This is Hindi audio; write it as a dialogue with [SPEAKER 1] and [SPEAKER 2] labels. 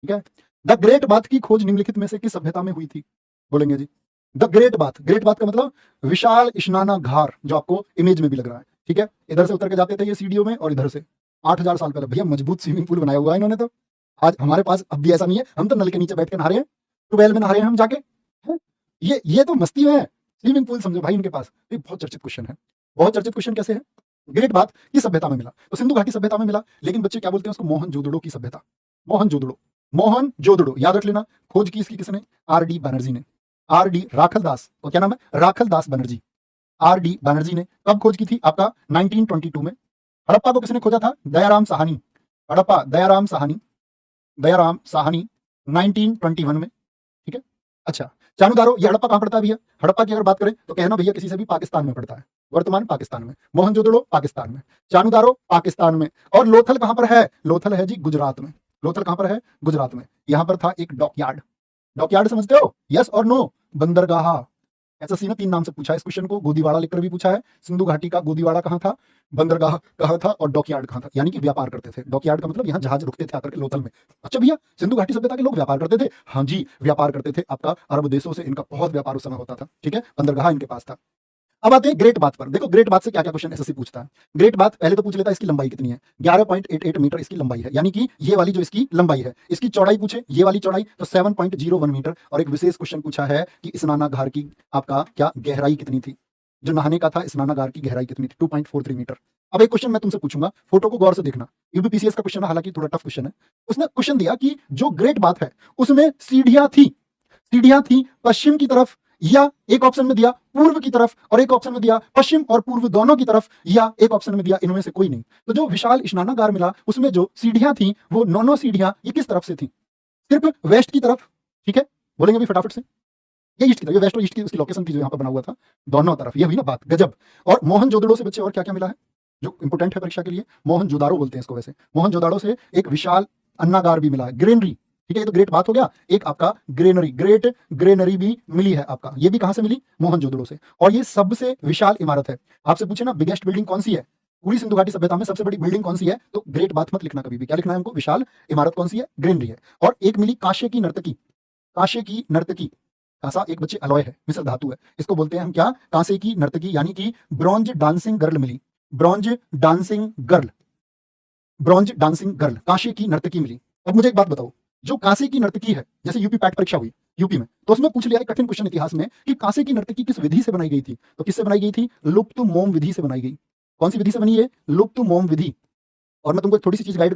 [SPEAKER 1] ठीक है। द ग्रेट बाथ की खोज निम्नलिखित में से किस सभ्यता में हुई थी? बोलेंगे जी the great bath. Great bath का मतलब विशाल स्नानागार, जो आपको इमेज में भी लग रहा है। ठीक है, इधर से उतर के जाते थे ये सीढ़ियों में, और इधर से 8000 साल पहले भैया मजबूत स्विमिंग पूल बनाया हुआ है इन्होंने। तो आज हमारे पास अब भी ऐसा नहीं है, हम तो नल के नीचे बैठ के नहा रहे हैं, ट्यूबवेल में नहा रहे हैं हम जाके, हैं? ये तो मस्ती में है। स्विमिंग पूल समझो भाई इनके पास। ये बहुत चर्चित क्वेश्चन है। बहुत चर्चित क्वेश्चन कैसे है? ग्रेट बाथ किस सभ्यता में मिला? तो सिंधु घाटी सभ्यता में मिला, लेकिन बच्चे क्या बोलते हैं उसको? मोहनजोदड़ो की सभ्यता। मोहनजोदड़ो, मोहनजोदड़ो याद रख लेना। खोज की इसकी किसने? आर डी बनर्जी ने। आर डी राखलदास, तो क्या नाम है? राखलदास बनर्जी। आर डी बनर्जी ने कब खोज की थी? आपका 1922 में। हड़प्पा को किसने खोजा था? दयाराम साहनी। हड़प्पा दयाराम साहनी, दयाराम साहनी 1921 में। ठीक है। अच्छा, चाणूदारो, ये हड़प्पा कहां पड़ता है भैया? हड़प्पा की अगर बात करें तो कहना भैया किसी से भी पाकिस्तान में पड़ता है, वर्तमान पाकिस्तान में। मोहनजोदड़ो पाकिस्तान में, चाणूदारो पाकिस्तान में, और लोथल कहां पर है? लोथल है जी गुजरात में। लोथल कहां पर है? गुजरात में। यहां पर था एक डॉकयार्ड। डॉकयार्ड समझते हो? यस और नो? बंदरगाह। एसएससी ने 3 नाम से पूछा इस क्वेश्चन को, गोदीवाड़ा लिखकर भी पूछा है। सिंधु घाटी का गोदीवाड़ा कहां था, बंदरगाह कहां था, और डॉकयार्ड कहां था? यानी कि व्यापार करते थे। डॉकयार्ड का मतलब यहां जहाज रुकते थे आकर के लोथल में। अच्छा भैया, सिंधु घाटी सभ्यता के लोग व्यापार करते थे? हाँ जी, व्यापार करते थे। आपका अरब देशों से इनका बहुत व्यापार उस समय होता था। ठीक है, बंदरगाह इनके पास था। अब आते हैं ग्रेट बाथ पर। देखो ग्रेट बाथ से क्या क्या क्वेश्चन एसएससी पूछता है। ग्रेट बाथ पहले तो पूछ लेता है इसकी लंबाई कितनी है। 11.88 मीटर इसकी लंबाई है, यानी कि ये वाली जो इसकी लंबाई है। इसकी चौड़ाई पूछे, ये वाली चौड़ाई, तो 7.01 मीटर। और एक विशेष क्वेश्चन पूछा है कि स्नानागार की आपका क्या गहराई कितनी थी? जो नहाने का था स्नानागार की गहराई कितनी थी? 2.43 मीटर। अब एक क्वेश्चन मैं तुमसे पूछूंगा, फोटो को गौर से देखना। यूपीपीसीएस का क्वेश्चन है, हालांकि थोड़ा टफ क्वेश्चन है। उसने क्वेश्चन दिया कि जो ग्रेट बाथ है उसमें सीढ़ियां थी, सीढ़ियां थी पश्चिम की तरफ, या एक ऑप्शन में दिया पूर्व की तरफ, और एक ऑप्शन में दिया पश्चिम और पूर्व दोनों की तरफ, या एक ऑप्शन में दिया इनमें से कोई नहीं। तो जो विशाल स्नानागार मिला उसमें जो सीढ़ियां थी वो नौ सीढ़ियां ये किस तरफ से थी? सिर्फ वेस्ट की तरफ। ठीक है, बोलेंगे अभी फटाफट से। ये ईस्ट की तरफ, ये वेस्ट और ईस्ट की उसकी लोकेशन थी जो यहाँ पर बना हुआ था, दोनों तरफ। ये हुई ना बात, गजब। और मोहनजोदड़ो से बच्चे और क्या क्या मिला है जो इंपोर्टेंट है परीक्षा के लिए? मोहनजोदारो बोलते हैं इसको वैसे। मोहनजोदाड़ो से एक विशाल अन्नागार भी मिला है, ग्रेनरी। ठीक है, ये तो ग्रेट बात हो गया। एक आपका ग्रेनरी, ग्रेट ग्रेनरी भी मिली है आपका। ये भी कहां से मिली? मोहनजोदड़ो से। और ये सबसे विशाल इमारत है। आपसे पूछे ना बिगेस्ट बिल्डिंग कौन सी है पूरी सिंधु घाटी सभ्यता में, सबसे बड़ी बिल्डिंग कौन सी है? तो ग्रेट बाथ मत लिखना कभी भी। क्या लिखना है हमको? विशाल इमारत कौन सी है? ग्रेनरी है। और एक मिली कांसे की नर्तकी। कांसे की नर्तकी, कांसा एक बच्चे अलॉय है, मिश्र धातु है, इसको बोलते हैं हम क्या? कांसे की नर्तकी, यानी कि ब्रॉन्ज डांसिंग गर्ल मिली। Bronze dancing girl, bronze dancing girl, कांसे की नर्तकी मिली। अब मुझे एक बात बताओ, जो कांसे की नर्तकी है, जैसे यूपी पैट परीक्षा हुई यूपी में, तो उसमें पूछ लिया एक कठिन क्वेश्चन इतिहास में कि कांसे की नर्तकी किस विधि से बनाई गई थी? तो किससे बनाई गई थी? लुप्त मोम विधि से बनाई गई। कौन सी विधि से बनी है? लुप्त मोम विधि। और मैं तुमको थोड़ी सी चीज गाइड